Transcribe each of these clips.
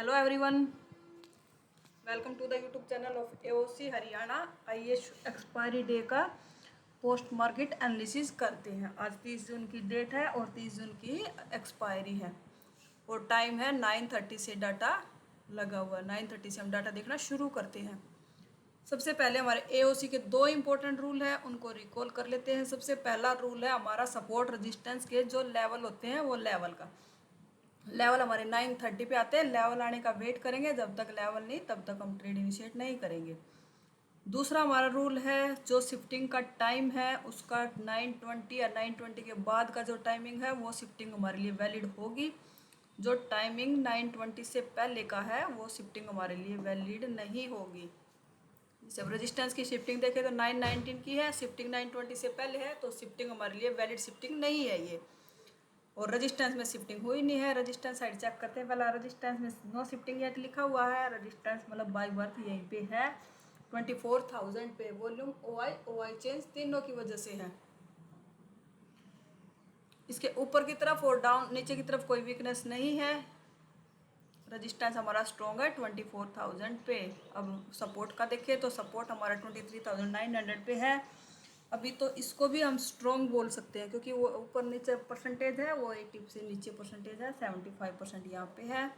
Hello everyone, welcome to the YouTube channel of AOC Haryana. आइए expiry day का post market analysis करते हैं। आज 30 जून की डेट है और 30 जून की एक्सपायरी है और टाइम है 9:30 से डाटा लगा हुआ है। 9:30 से हम डाटा देखना शुरू करते हैं। सबसे पहले हमारे एओसी के दो इंपॉर्टेंट रूल हैं, उनको रिकॉल कर लेते हैं। सबसे पहला रूल है हमारा सपोर्ट रेजिस्टेंस के जो लेवल होते हैं वो लेवल का लेवल हमारे 9:30 पे आते हैं। लेवल आने का वेट करेंगे, जब तक लेवल नहीं तब तक हम ट्रेड इनिशिएट नहीं करेंगे। दूसरा हमारा रूल है जो शिफ्टिंग का टाइम है उसका 9:20 या 9:20 के बाद का जो टाइमिंग है वो शिफ्टिंग हमारे लिए वैलिड होगी। जो टाइमिंग 9:20 से पहले का है वो शिफ्टिंग हमारे लिए वैलिड नहीं होगी। जैसे अब रेजिस्टेंस की शिफ्टिंग देखें तो 9:19 की है, शिफ्टिंग 9:20 से पहले है तो शिफ्टिंग हमारे लिए वैलिड शिफ्टिंग नहीं है ये। और रेजिस्टेंस में शिफ्टिंग हुई नहीं है। रेजिस्टेंस साइड चेक करते हैं। पहला रेजिस्टेंस में नो शिफ्टिंग येट लिखा हुआ है। रेजिस्टेंस मतलब बाय बर्थ यहीं पे है 24,000 पे। वॉल्यूम ओ आई चेंज तीनों की वजह से है। इसके ऊपर की तरफ और डाउन नीचे की तरफ कोई वीकनेस नहीं है। रेजिस्टेंस हमारा स्ट्रॉन्ग है 24,000 पे। अब सपोर्ट का देखें तो सपोर्ट हमारा 23,900 पे है। अभी तो इसको भी हम स्ट्रॉन्ग बोल सकते हैं क्योंकि वो ऊपर नीचे परसेंटेज है, वो 80 से नीचे परसेंटेज है। 75% यहाँ पे है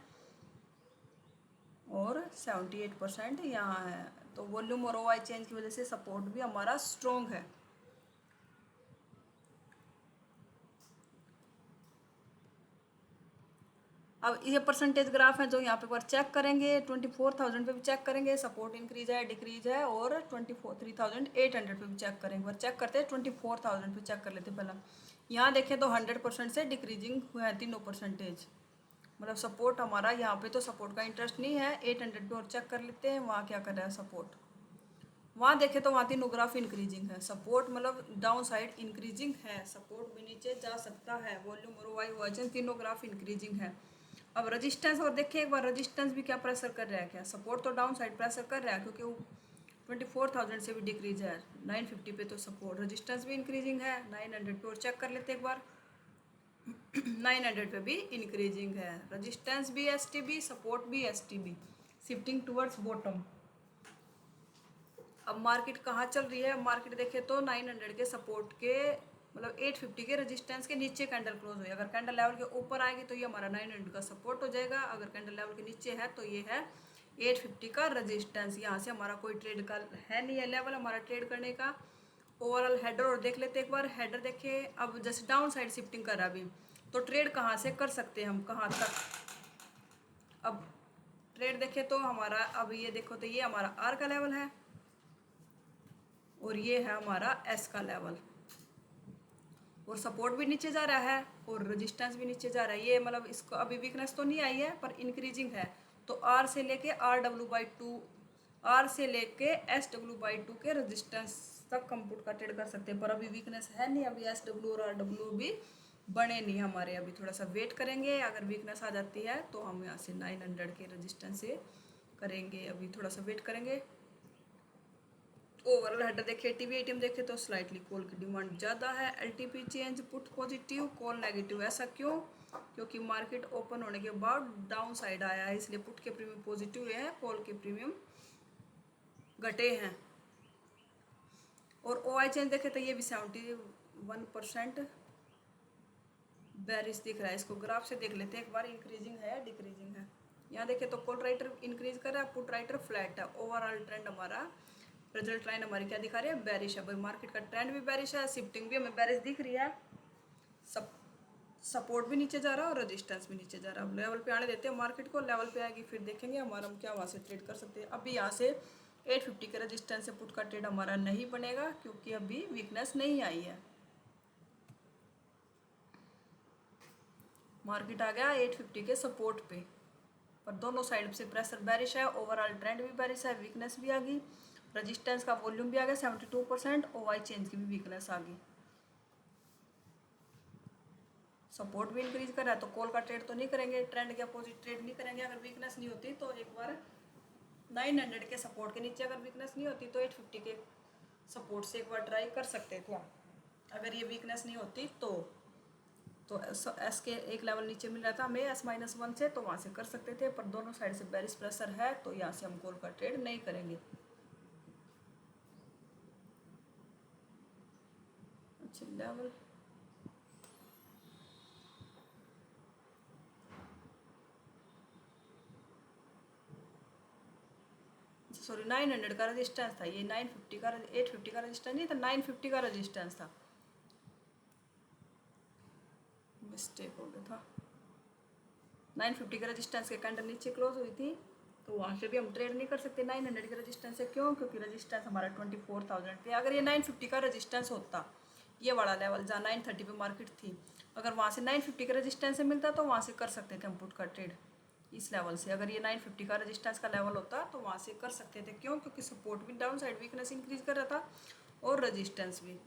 और 78% यहाँ है। तो वॉल्यूम और ओआई चेंज की वजह से सपोर्ट भी हमारा स्ट्रॉन्ग है। अब ये परसेंटेज ग्राफ है जो यहाँ पे पर चेक करेंगे। 24,000 पे भी चेक करेंगे, सपोर्ट इंक्रीज है डिक्रीज है। और 23,800 पे भी चेक करेंगे। पर चेक करते हैं 24,000 पे चेक कर लेते हैं पहला। यहाँ देखें तो 100% से डिक्रीजिंग हुआ है तीनों परसेंटेज। मतलब सपोर्ट हमारा यहाँ पे तो सपोर्ट का इंटरेस्ट नहीं है। 800 पे और चेक कर लेते हैं वहाँ क्या कर रहा है सपोर्ट। वहाँ देखें तो वहाँ तीनों ग्राफ इंक्रीजिंग है। सपोर्ट मतलब डाउन साइड इंक्रीजिंग है, सपोर्ट भी नीचे जा सकता है। वॉल्यूम और वाई वजन तीनों ग्राफ इंक्रीजिंग है। अब रजिस्टेंस और देखिए एक बार, रजिस्टेंस भी क्या प्रेशर कर रहा है, क्या सपोर्ट तो डाउन साइड प्रेशर कर रहा है क्योंकि वो 24,000 से भी डिक्रीज है। 950 पे तो सपोर्ट, रजिस्टेंस भी इंक्रीजिंग है। 900 पे और चेक कर लेते एक बार। 900 पे भी इंक्रीजिंग है। रजिस्टेंस भी एसटीबी, सपोर्ट भी एसटीबी, शिफ्टिंग टुवर्ड्स बॉटम। अब मार्केट कहाँ चल रही है, मार्केट देखे तो 900 के सपोर्ट के मतलब 850 के रेजिस्टेंस के नीचे कैंडल क्लोज हुई। अगर कैंडल लेवल के ऊपर आएगी तो ये हमारा 900 का सपोर्ट हो जाएगा। अगर कैंडल लेवल के नीचे है तो ये है 850 का रेजिस्टेंस। यहाँ से हमारा कोई ट्रेड का है नहीं है लेवल हमारा ट्रेड करने का। ओवरऑल हेडर और देख लेते एक बार। हेडर देखे अब जैसे डाउन साइड शिफ्टिंग कर रहा अभी, तो ट्रेड कहाँ से कर सकते हैं हम, कहाँ तक। अब ट्रेड देखे तो हमारा अब ये देखो तो ये हमारा आर का लेवल है और ये है हमारा एस का लेवल। और सपोर्ट भी नीचे जा रहा है और रेजिस्टेंस भी नीचे जा रहा है। ये मतलब इसको अभी वीकनेस तो नहीं आई है पर इंक्रीजिंग है। तो आर से लेके RW/2, आर से लेके SW/2 के रेजिस्टेंस तक कंप्यूट का ट्रेड कर सकते हैं। पर अभी वीकनेस है नहीं, अभी SW और RW भी बने नहीं हमारे। अभी थोड़ा सा वेट करेंगे, अगर वीकनेस आ जाती है तो हम यहाँ से 900 के रेजिस्टेंस से करेंगे। अभी थोड़ा सा वेट करेंगे। ओवरऑल हेडर देखे, टीवी आइटम देखे तो स्लाइटली कॉल की डिमांड ज़्यादा है। LTP change put positive, call negative. ऐसा क्यों? क्योंकि मार्केट ओपन होने के बाद डाउन साइड आया है, इसलिए पुट के प्रीमियम पॉजिटिव है, कॉल के प्रीमियम घटे हैं। और ओआई चेंज देखे तो ये भी 71% बेरिश दिख रहा है। इसको ग्राफ से देख लेते हैं एक बार, इंक्रीजिंग है डिक्रीजिंग है। यहाँ देखे तो कॉल राइटर इंक्रीज कर रहा है, पुट राइटर फ्लैट है। ओवरऑल ट्रेंड हमारा, रिजल्ट लाइन हमारी क्या दिखा रही है, बेरिश है। भाई मार्केट का ट्रेंड भी बेरिश है, शिफ्टिंग भी हमें बेरिश दिख रही है। सब सपोर्ट भी नीचे जा रहा है और रेजिस्टेंस भी नीचे जा रहा है। अब लेवल पे आने देते हैं मार्केट को, लेवल पे आएगी फिर देखेंगे हमारा हम क्या वहाँ से ट्रेड कर सकते हैं। अभी यहाँ से 850 के रेजिस्टेंस से पुट का ट्रेड हमारा नहीं बनेगा क्योंकि अभी वीकनेस नहीं आई है। मार्केट आ गया 850 के सपोर्ट पे, पर दोनों साइड से प्रेशर बेरिश है। ओवरऑल ट्रेंड भी बेरिश है, वीकनेस भी आ गई। रेजिस्टेंस का वॉल्यूम भी आ गया 72%। ओवाई चेंज की भी वीकनेस आ गई। सपोर्ट भी इंक्रीज कर रहा है तो कॉल का ट्रेड तो नहीं करेंगे, ट्रेंड के अपोजिट ट्रेड नहीं करेंगे। अगर वीकनेस नहीं होती तो एक बार 900 के सपोर्ट के नीचे अगर वीकनेस नहीं होती तो 850 के सपोर्ट से एक बार ट्राई कर सकते थे अगर ये वीकनेस नहीं होती तो। तो एस के एक लेवल नीचे मिल रहा था हमें S-1 से, तो वहाँ से कर सकते थे, पर दोनों साइड से बेरिश प्रेशर है तो यहाँ से हम कॉल का ट्रेड नहीं करेंगे। अच्छा लेवल सॉरी 900 का रजिस्टेंस था, ये 950 का 850 का रजिस्टेंस नहीं था, 950 का रजिस्टेंस था, मिस्टेक हो गया था। 950 के रजिस्टेंस के कैंडल नीचे क्लोज हुई थी, तो वहाँ से भी हम ट्रेड नहीं कर सकते 900 के रजिस्टेंस से। क्यों? क्योंकि रजिस्टेंस हमारा 24,000 पे। अगर ये 950 का रजिस्टेंस होता, ये बड़ा लेवल जहाँ 930 पे मार्केट थी, अगर वहाँ से 950 के रजिस्टेंस से मिलता तो वहाँ से कर सकते थे हम पुट का ट्रेड इस लेवल से। अगर ये 950 का रजिस्टेंस का लेवल होता तो वहाँ से कर सकते थे। क्यों? क्योंकि सपोर्ट भी डाउन साइड वीकनेस इंक्रीज कर रहा था और रजिस्टेंस भी।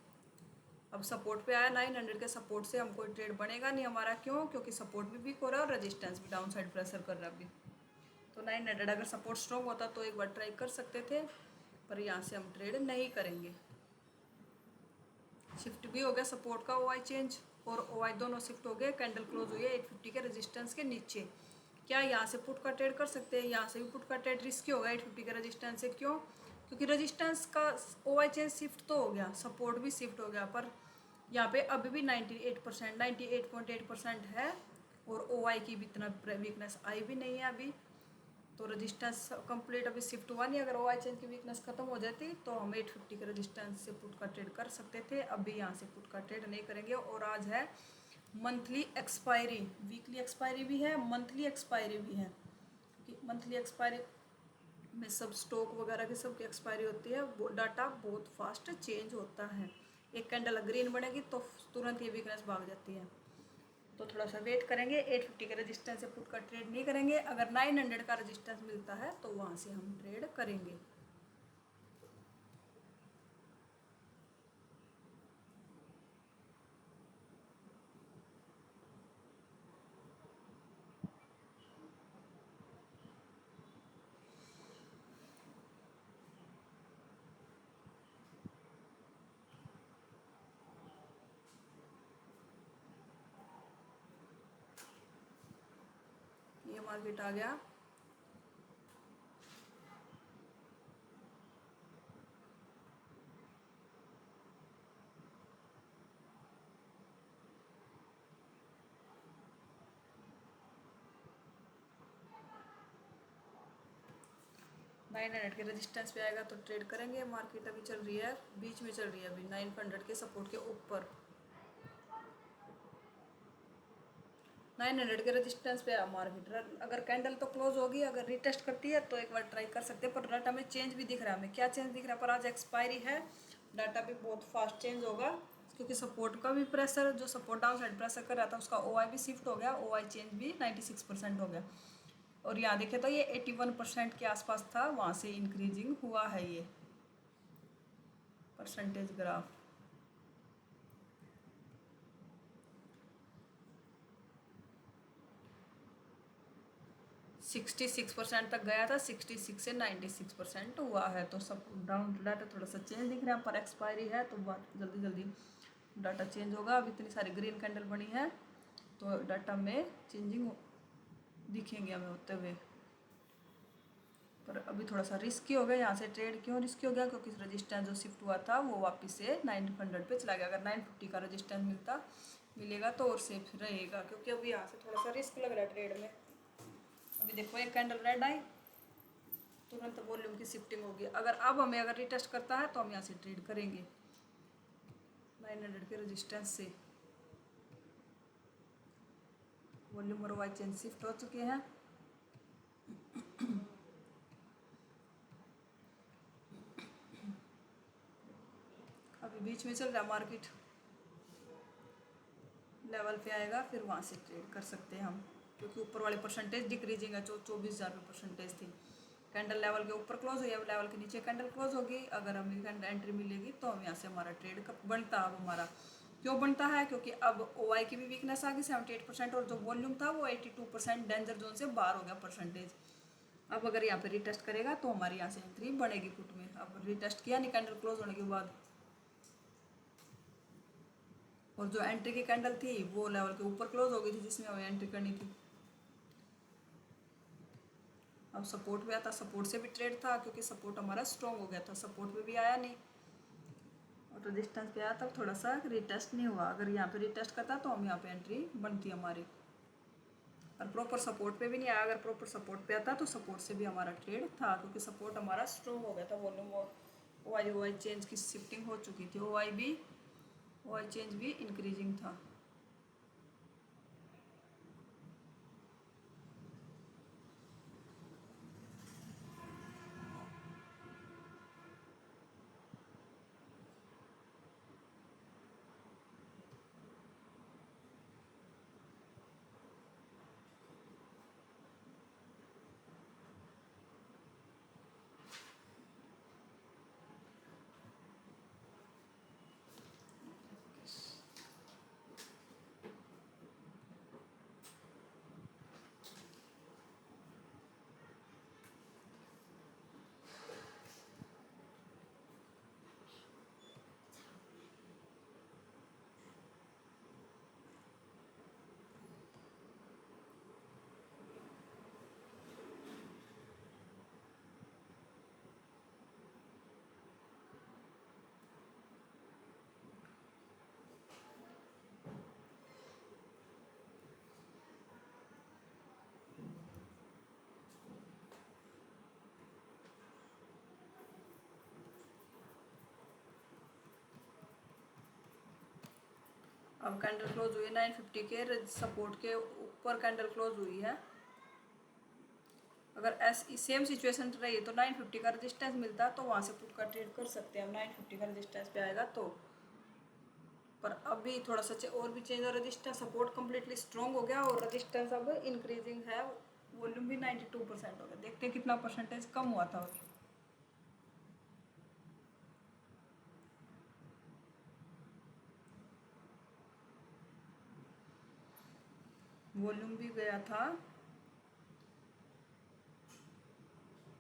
अब सपोर्ट पे आया 900 के सपोर्ट से हम कोई ट्रेड बनेगा नहीं हमारा। क्यों? क्योंकि सपोर्ट भी वीक हो रहा है और रजिस्टेंस भी डाउन साइड प्रेशर कर रहा है अभी। तो 900 अगर सपोर्ट स्ट्रॉन्ग होता तो एक बार ट्राई कर सकते थे, पर यहाँ से हम ट्रेड नहीं करेंगे। शिफ्ट भी हो गया सपोर्ट का ओआई चेंज और ओआई दोनों शिफ्ट हो गए। कैंडल क्लोज हुई है 850 के रेजिस्टेंस के नीचे। क्या यहाँ से पुट का ट्रेड कर सकते हैं? यहाँ से भी पुट का ट्रेड रिस्की होगा 850 के रेजिस्टेंस से। क्यों? क्योंकि रेजिस्टेंस का ओआई चेंज शिफ्ट तो हो गया, सपोर्ट भी शिफ्ट हो गया, पर यहाँ पे अभी भी 98%, 98.8% है और ओआई की भी इतना वीकनेस आई भी नहीं है अभी। तो रजिस्टेंस कंप्लीट अभी शिफ्ट हुआ नहीं। अगर ओआई चेंज की वीकनेस खत्म हो जाती तो हम 850 के रजिस्टेंस से पुट का ट्रेड कर सकते थे। अभी यहाँ से पुट का ट्रेड नहीं करेंगे। और आज है मंथली एक्सपायरी, वीकली एक्सपायरी भी है, मंथली एक्सपायरी भी है। मंथली एक्सपायरी में सब स्टॉक वगैरह की सबकी एक्सपायरी होती है, वो डाटा बहुत फास्ट चेंज होता है। एक कैंडल ग्रीन बनेगी तो तुरंत ये वीकनेस भाग जाती है। तो थोड़ा सा वेट करेंगे। 850 के रजिस्टेंस से पुट का ट्रेड नहीं करेंगे। अगर 900 का रजिस्टेंस मिलता है तो वहाँ से हम ट्रेड करेंगे। ये मार्केट आ गया, नाइन हंड्रेड के रजिस्टेंस पे आएगा तो ट्रेड करेंगे। मार्केट अभी चल रही है, बीच में चल रही है अभी 900 के सपोर्ट के ऊपर। 900 के रजिस्टेंस पे मार्केट अगर कैंडल तो क्लोज होगी, अगर रिटेस्ट करती है तो एक बार ट्राई कर सकते हैं। पर डाटा में चेंज भी दिख रहा है, हमें क्या चेंज दिख रहा है? पर आज एक्सपायरी है, डाटा भी बहुत फास्ट चेंज होगा, क्योंकि सपोर्ट का भी प्रेशर, जो सपोर्ट डाउन साइड प्रेशर कर रहा था उसका ओआई भी शिफ्ट हो गया, ओआई चेंज भी 96% हो गया। और यहाँ देखे तो ये 81% के आसपास था, वहाँ से इंक्रीजिंग हुआ है ये परसेंटेज ग्राफ। सिक्सटी 6% तक गया था, 66 से 96% हुआ है। तो सब डाउन डाटा थोड़ा सा चेंज दिख रहा है, पर एक्सपायरी है तो बहुत जल्दी जल्दी डाटा चेंज होगा। अब इतनी सारी ग्रीन कैंडल बनी है तो डाटा में चेंजिंग दिखेंगे हमें होते हुए। पर अभी थोड़ा सा रिस्की हो गया यहाँ से ट्रेड। क्यों रिस्की हो गया? क्योंकि रजिस्टेंस जो शिफ्ट हुआ था वो वापस से 900 पे चला गया। अगर 950 का रजिस्टेंस मिलेगा तो और सेफ रहेगा, क्योंकि अभी यहाँ से थोड़ा सा रिस्क लग रहा है ट्रेड में। अभी देखो एक कैंडल रेड आई, तुरंत वॉल्यूम की शिफ्टिंग होगी। अगर रिटेस्ट करता है तो हम यहाँ से ट्रेड करेंगे 900 के रेजिस्टेंस से। वॉल्यूम और वाई चेंज शिफ्ट हो चुके हैं। अभी बीच में चल रहा मार्केट, लेवल पे आएगा फिर वहाँ से ट्रेड कर सकते हैं हम, क्योंकि ऊपर वाली परसेंटेज डिक्रीजिंग है, जो 24,000 पे परसेंटेज थी। कैंडल लेवल के ऊपर क्लोज हुई, अब लेवल के नीचे कैंडल क्लोज होगी। अगर हमें एंट्री मिलेगी तो हम यहाँ से हमारा ट्रेड बनता है। अब हमारा क्यों बनता है? क्योंकि अब ओआई की भी वीकनेस आ गई 78%, और जो वॉल्यूम था वो 82% डेंजर जोन से बाहर हो गया परसेंटेज। अब अगर यहाँ पे रिटेस्ट करेगा तो हमारी यहाँ से एंट्री बनेगी पुट में। अब रिटेस्ट किया नहीं कैंडल क्लोज होने के बाद, और जो एंट्री की कैंडल थी वो लेवल के ऊपर क्लोज हो गई थी जिसमें हमें एंट्री करनी थी। अब सपोर्ट पे आता, सपोर्ट से भी ट्रेड था क्योंकि सपोर्ट हमारा स्ट्रॉन्ग हो गया था, सपोर्ट पे भी आया नहीं और रेजिस्टेंस पे आया तब थोड़ा सा रिटेस्ट नहीं हुआ। अगर यहाँ पे रिटेस्ट करता तो हम यहाँ पे एंट्री बनती हमारी, और प्रॉपर सपोर्ट पे भी नहीं आया। अगर प्रॉपर सपोर्ट पे आता तो सपोर्ट से भी हमारा ट्रेड था क्योंकि सपोर्ट हमारा स्ट्रॉन्ग हो गया था। वॉल्यूम ओ आई चेंज की शिफ्टिंग हो चुकी थी, ओ आई चेंज भी इंक्रीजिंग था। अब कैंडल क्लोज हुई 950 के सपोर्ट के ऊपर कैंडल क्लोज हुई है। अगर ऐसी सेम सिचुएशन रही तो 950 का रेजिस्टेंस मिलता तो वहाँ से पुट का ट्रेड कर सकते हैं हम, 950 का रेजिस्टेंस पे आएगा तो। पर अभी थोड़ा सा और भी चेंज हो, रेजिस्टेंस सपोर्ट कम्प्लीटली स्ट्रॉन्ग हो गया और रेजिस्टेंस अब इंक्रीजिंग है। वॉल्यूम भी 92% हो गया, देखते हैं कितना परसेंटेज कम हुआ था। वॉल्यूम भी गया था,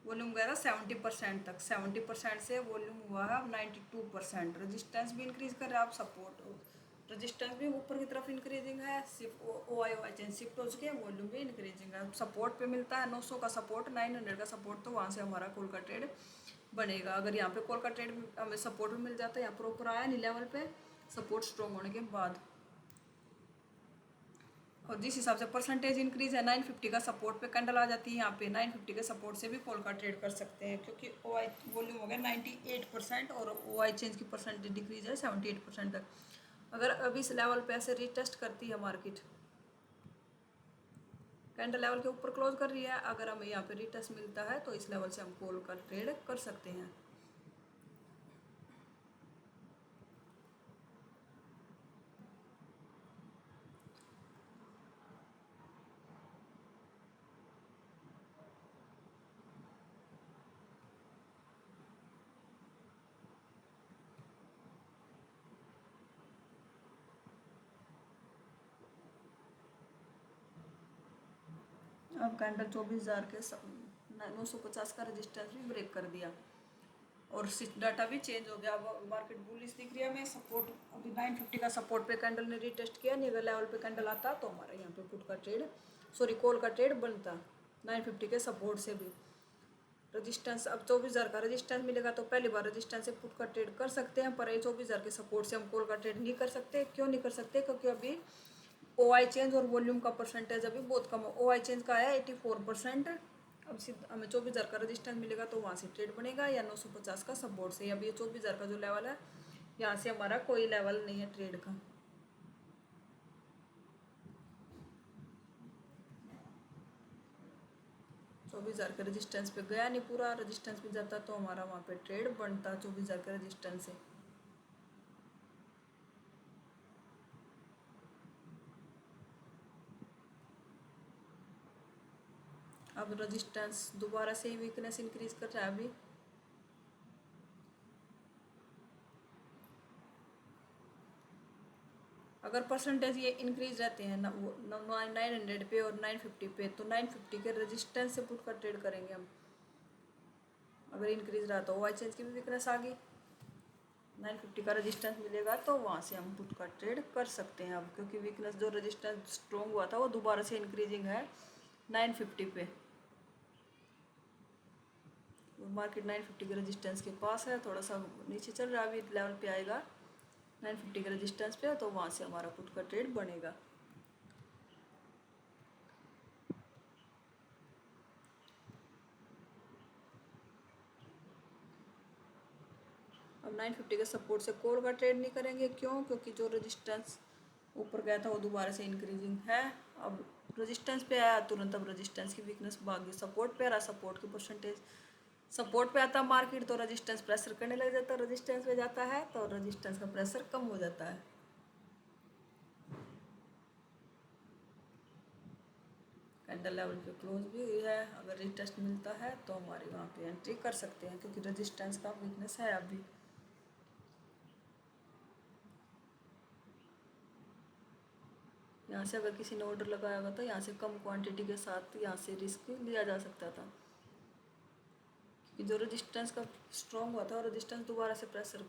वॉल्यूम गया था 70% तक, 70% से वॉल्यूम हुआ है अब 92%। रेजिस्टेंस भी इंक्रीज कर रहा है, अब सपोर्ट रेजिस्टेंस भी ऊपर की तरफ इंक्रीजिंग है, सिर्फ ओ आई चेंज शिफ्ट हो चुके हैं, वॉल्यूम भी इंक्रीजिंग है। सपोर्ट पे मिलता है 900 का सपोर्ट, 900 का सपोर्ट, तो वहाँ से हमारा कॉल का ट्रेड बनेगा। अगर यहाँ पे कॉल का ट्रेड हमें सपोर्ट भी मिल जाता है, यहाँ प्रॉपर आया नहीं लेवल पे सपोर्ट स्ट्रॉन्ग होने के बाद, और जिस हिसाब से परसेंटेज इंक्रीज है 950 का सपोर्ट पे कैंडल आ जाती है, यहाँ पे 950 के सपोर्ट से भी कॉल का ट्रेड कर सकते हैं क्योंकि ओ आई वॉल्यूम हो गया 98% और ओ आई चेंज की परसेंटेज डिक्रीज है 78% तक। अगर अभी इस लेवल पे ऐसे रिटेस्ट करती है मार्केट, कैंडल लेवल के ऊपर क्लोज कर रही है, अगर हमें यहाँ पे रिटेस्ट मिलता है तो इस लेवल से हम कॉल का ट्रेड कर सकते हैं। अब कैंडल 24,000 के 950 का रेजिस्टेंस भी ब्रेक कर दिया और डाटा भी चेंज हो गया। अब मार्केट बुलिश दिख रही है हमें। सपोर्ट अभी 950 का सपोर्ट पे कैंडल ने रिटेस्ट किया, नहीं अगर लेवल पे कैंडल आता तो हमारा यहाँ पे पुट का ट्रेड कॉल का ट्रेड बनता 950 के सपोर्ट से भी। रेजिस्टेंस अब 24,000 का रेजिस्टेंस मिलेगा तो पहली बार रेजिस्टेंस से पुट का ट्रेड कर सकते हैं, पर ये 24,000 के सपोर्ट से हम कॉल का ट्रेड नहीं कर सकते। क्यों नहीं कर सकते? क्योंकि अभी ओ आई चेंज और वॉल्यूम का परसेंटेज अभी बहुत कम है। ओ आई चेंज का है 84%। अब हमें 24,000 का रेजिस्टेंस मिलेगा तो वहाँ से ट्रेड बनेगा या 950 का सपोर्ट से। अभी ये 24,000 का जो लेवल है यहाँ से हमारा कोई लेवल नहीं है ट्रेड का। चौबीस हज़ार के रेजिस्टेंस पे गया नहीं, पूरा रेजिस्टेंस पे जाता तो हमारा वहाँ पे ट्रेड बनता 24,000 के रेजिस्टेंस से। अब रेजिस्टेंस दोबारा से ही वीकनेस इंक्रीज कर रहा है अभी। अगर परसेंटेज ये इंक्रीज रहते हैं ना, वो 900 पे और 950 पे, तो 950 के रेजिस्टेंस से पुट का ट्रेड करेंगे हम। अगर इंक्रीज रहा तो वाई चेंज की भी वीकनेस आ गई। 950 का रेजिस्टेंस मिलेगा तो वहाँ से हम पुट का ट्रेड कर सकते हैं अब, क्योंकि वीकनेस जो रेजिस्टेंस स्ट्रॉन्ग हुआ था वो दोबारा से इंक्रीजिंग है 950 पे। मार्केट 950 के रेजिस्टेंस के पास है, थोड़ा सा नीचे चल रहा है, अभी लेवल पे आएगा 950 के रेजिस्टेंस पे, तो वहाँ से हमारा पुट का ट्रेड बनेगा। अब 950 के सपोर्ट से कॉल का ट्रेड नहीं करेंगे, क्यों? क्योंकि जो रेजिस्टेंस ऊपर गया था वो दोबारा से इंक्रीजिंग है। अब रेजिस्टेंस पे आया तुरंत, अब रेजिस्टेंस की वीकनेस भाग गई, सपोर्ट पे आ रहा, सपोर्ट की परसेंटेज सपोर्ट पे आता मार्केट तो रेजिस्टेंस प्रेशर करने लग जाता है, रेजिस्टेंस पे जाता है तो रेजिस्टेंस का प्रेशर कम हो जाता है। कैंडल लेवल पे क्लोज भी हुई है, अगर रिटेस्ट मिलता है तो हमारी वहाँ पे एंट्री कर सकते हैं, क्योंकि रेजिस्टेंस का वीकनेस है अभी। यहाँ से अगर किसी ने ऑर्डर लगाया होगा तो यहाँ से कम क्वांटिटी के साथ यहाँ से रिस्क लिया जा सकता था, कि जो रेजिस्टेंस का स्ट्रॉन्ग हुआ था और रेजिस्टेंस दोबारा से प्रेशर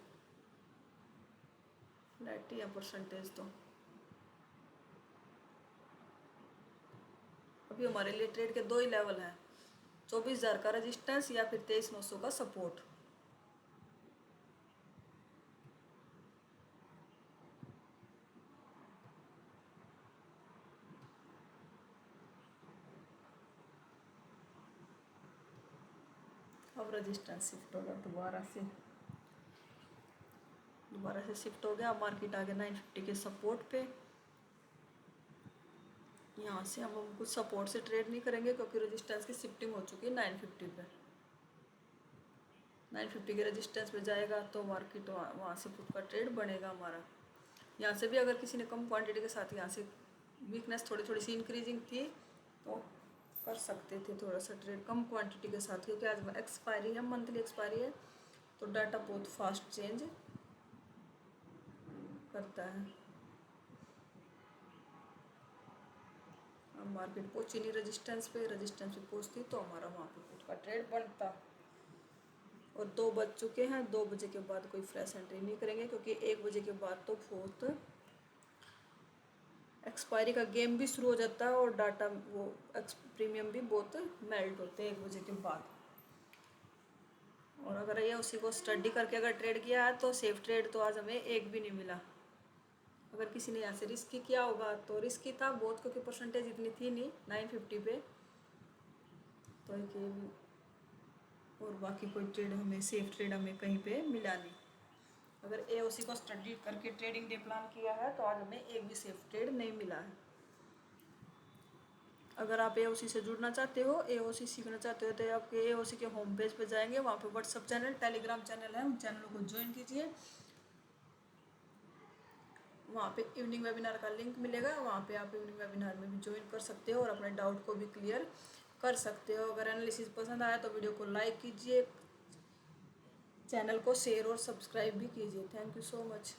90 या परसेंटेज, तो अभी हमारे लिए ट्रेड के दो ही लेवल हैं, 24,000 का रेजिस्टेंस या फिर 23,900 का सपोर्ट। अब रेजिस्टेंस शिफ्ट होगा दोबारा से शिफ्ट हो गया, मार्केट आ गया 950 के सपोर्ट पे। यहाँ से हम कुछ सपोर्ट से ट्रेड नहीं करेंगे, क्योंकि रेजिस्टेंस की शिफ्टिंग हो चुकी है 950 पे। 950 के रेजिस्टेंस पे जाएगा तो मार्केट वहाँ से पुट का ट्रेड बनेगा हमारा। यहाँ से भी अगर किसी ने कम क्वांटिटी के साथ यहाँ से वीकनेस थोड़ी सी इंक्रीजिंग थी तो कर सकते थे थोड़ा सा ट्रेड कम क्वांटिटी के साथ, क्योंकि आज एक्सपायरी है, मंथली एक्सपायरी है, तो डाटा बहुत फास्ट चेंज करता है। अब मार्केट पहुंची नहीं रेजिस्टेंस पे पहुंचती तो हमारा वहाँ पे पुट का ट्रेड बनता। और 2 बज चुके हैं, 2 बजे के बाद कोई फ्रेश एंट्री नहीं करेंगे, क्योंकि 1 बजे के बाद तो बहुत एक्सपायरी का गेम भी शुरू हो जाता है और डाटा वो प्रीमियम भी बहुत मेल्ट होते हैं 1 बजे के बाद। और अगर ये उसी को स्टडी करके अगर ट्रेड किया है तो सेफ ट्रेड तो आज हमें एक भी नहीं मिला। अगर किसी ने यहाँ से रिस्की किया होगा तो रिस्की था बहुत, क्योंकि परसेंटेज इतनी थी नहीं 950 पे, तो एक और बाकी कोई ट्रेड हमें सेफ ट्रेड हमें कहीं पे मिला नहीं। अगर एओसी को स्टडी करके ट्रेडिंग डे प्लान किया है तो आज हमें एक भी सेफ ट्रेड नहीं मिला है। अगर आप एओसी से जुड़ना चाहते हो, एओसी सीखना चाहते हो, तो आपके एओसी के होम पेज पे जाएंगे, वहाँ पे व्हाट्सअप चैनल, टेलीग्राम चैनल है, उन चैनलों को ज्वाइन कीजिए। वहाँ पे इवनिंग वेबिनार का लिंक मिलेगा, वहाँ पे आप इवनिंग वेबिनार में भी ज्वाइन कर सकते हो और अपने डाउट को भी क्लियर कर सकते हो। अगर एनालिसिस पसंद आया तो वीडियो को लाइक कीजिए, चैनल को शेयर और सब्सक्राइब भी कीजिए। Thank you so much.